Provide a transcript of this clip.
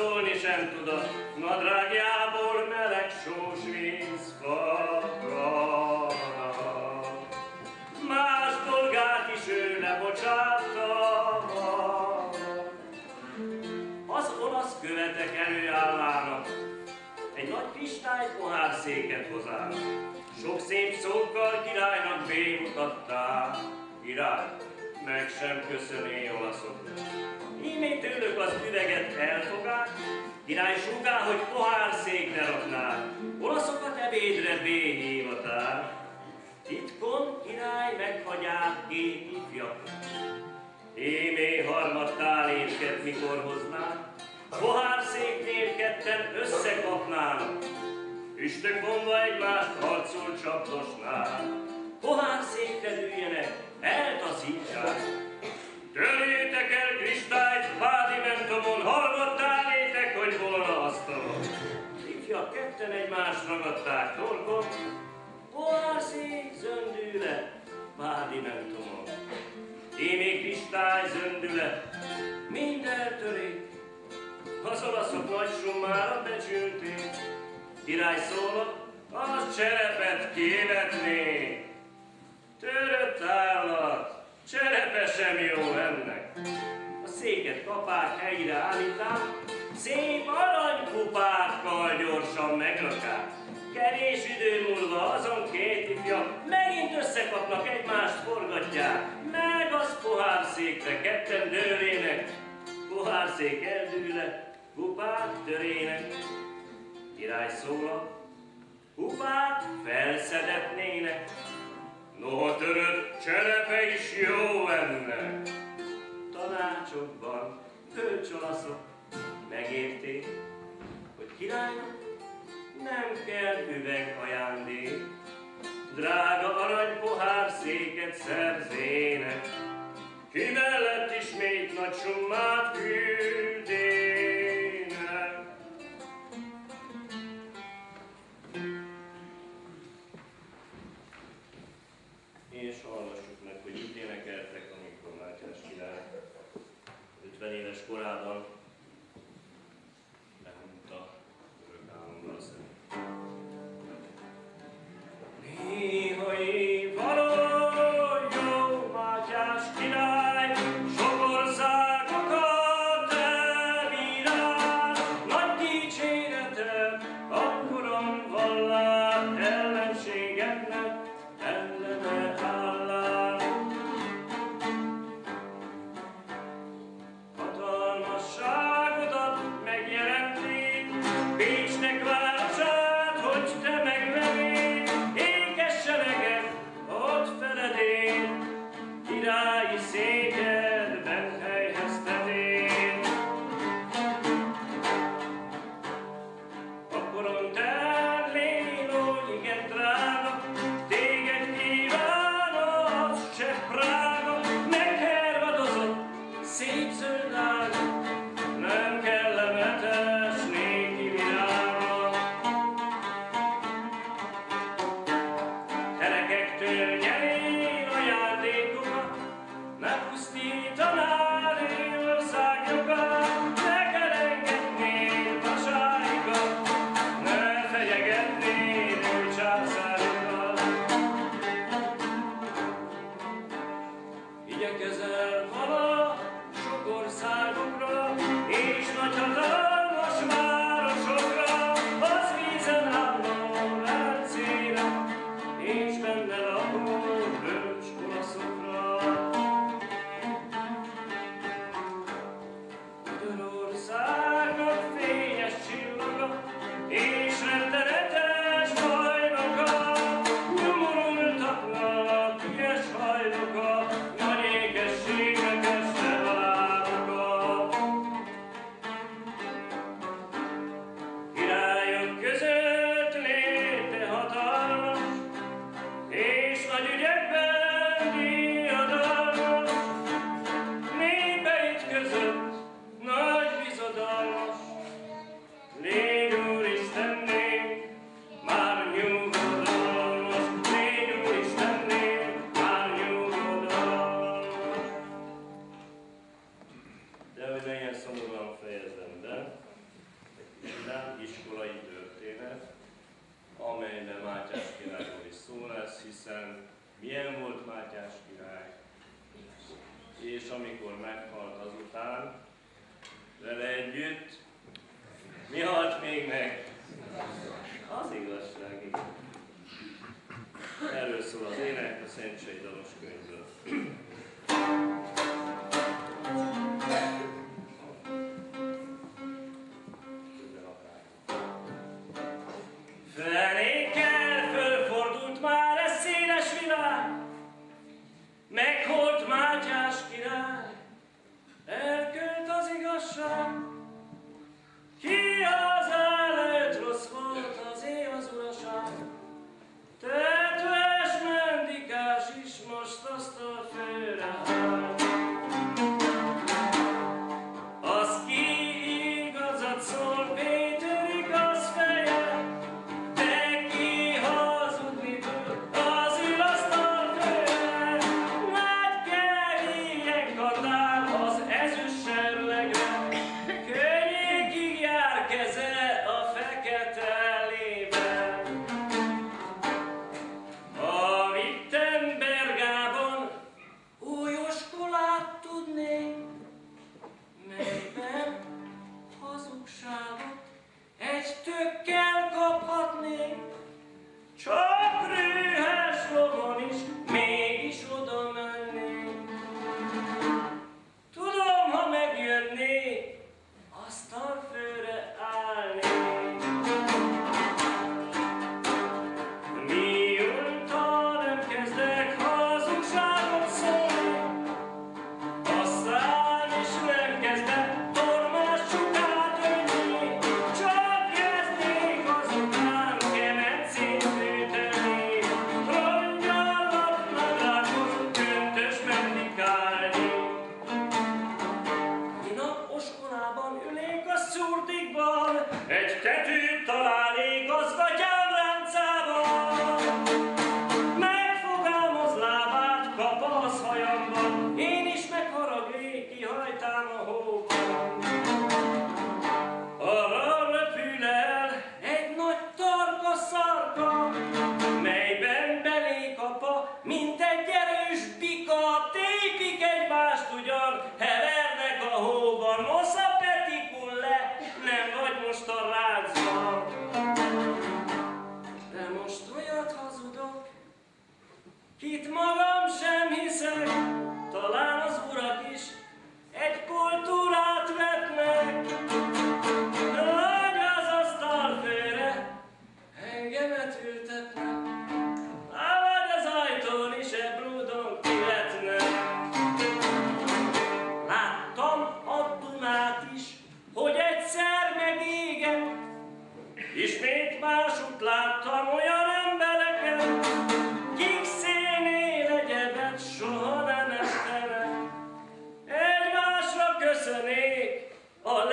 szólni sem tud a nadrágjából meleg sós víz fakad. Más dolgát is ő lebocsátta. Az olasz követek előállának egy nagy kristály pohárszéket hozának. Sok szép szókkal királynak bémutatták. Király, meg sem köszöné olaszoknak. Ímét tőlük az üveget elfogák, király súgá, hogy pohárszékre raknák, olaszokat ebédre béhívatták. Titkon király meghagyák két ifjaknak. Ímé harmadtál étket mikor hoznák, pohárszéknél ketten összekapnának. Üstök vonva egymást harcul csapdosnál, pohárszékre dűljenek, eltaszítsák. Törjétek el kristályt pádimentomon, hallgattálétek, hogy volna asztalon. Ifjak ketten egymást ragadták torkon, pohárszék zöndüle pádimentomon. Ímé kristály zöndüle, mind eltörik, az olaszok nagy summára becsülték. Király szólott, az cserepet kivetné. Törött állat, cserepe sem jó ennek. A széket kapák helyre állíták, szép aranykupákkal gyorsan megrakák. Kevés idő múlva azon két ifja megint összekapnak, egymást forgatják. Meg az pohárszékre ketten dőlének, pohárszék eldűle, kupák törének. Király szólal, kupák felszedetnének, noha törött cserepe is jó ennek. Tanácsokban bölcs olaszok megérték, hogy királynak nem kell üvegajándék, drága aranypohárszéket szerzének, ki mellett ismét nagy summát küldének. És hallgassuk meg, hogy itt énekeltek, amikor Mátyás király 50 éves korában elmondta örök álomra a szemét. Néha éjvaló jó Mátyás király, sok országokat elbírál, nagy dicséretet akkoran vallál ellenségeknek, ellene állál. Hatalmasságodat megjelenték, Bécsnek városát, hogy te megvennéd, ékes seregek ott feledél, királyi székedben helyeztetél. Akkoron te lénó, igen drága, téged kívánod, se Prága, meghervadozott, szép zöld ága, nem kellemetes néki virága. Gyerekektől nyerél ajándékokat, ne pusztítanál én országjogat, ne kerengetnél vasáikat, ne fenyegetnél ő császárokat. Igyekezel vala sok országokra, és nagy hatalmas városokra, az vízen álló Lelcére, és benne lakó bölcs olaszokra. Magyarországnak fényes csillaga, és rettenetes bajnoka, nyomorultaknak ügyes hajnoka, nagy ékességnek este látoka. Királyok között léte hatalmas, és nagy ügyekben diadalmas, népeid között nagy bizodalmas. Légy Úristennél, már nyugodalmas, légy Úristennél, már nyugodalmas. De hogy ne ilyen szomorúan fejezzem be, minden iskolai történet, amelyben Mátyás királyról is szó lesz, hiszen milyen volt Mátyás király, és amikor meghalt azután, vele együtt, mi halt még meg? Az igazság, igen. Erről szól az ének a Szentség dalos könyvből. Fenékkel fölfordult már ez széles világ, meghalt Mátyás király, elkölt az igazság. Ki az előtt rossz volt, az éj az uraság, tetves mendikás is most asztalfőre áll. Az ki igazat szól, Péter igaz feje, de ki hazudni tud, az ül asztalfőre. Nagy kerélyen kardál az ezüst serlegre, könnyékig jár keze a fekete lében. A Wittenbergában új iskolát tudnék, melyben hazugságot egy tökkel kaphatnék. Csak rühes lovon is mégis oda mennék. Tudom, ha megjönnék, asztalfőre állnék. Mióta nem kezdek hazugságot szólni, aztán is nem kezdek tormás csukát önni, csak kezdnék azután kemencét fűteni, rongyallat nadrághoz köntös mendikálni. Minap oskolában ülék a szurdikban, egy tetőt találnék az gatyám láncában. Megfogalmaz lábát, kapasz hajamban, én is megharagnék, kihajtám a hóban. Arra repül el egy nagy tarka szarka, melyben belékapa, mint egy erős bika, tépik egymást ugyan, hevernek a hóban. Nosza petikul le, nem vagy most a rácban. De most olyat hazudok, kit magam sem hiszek, talán az urak is egy kultúrát vetnek. Nagy az asztalfőre engemet ültetnek, vagy az ajtón is ebrúdon kivetnek. Láttam a Dunát is, hogy egyszer megégett, ismét másút láttam olyan embereket, kik szélnél egyebet soha nem esztenek. Egymásra köszönék a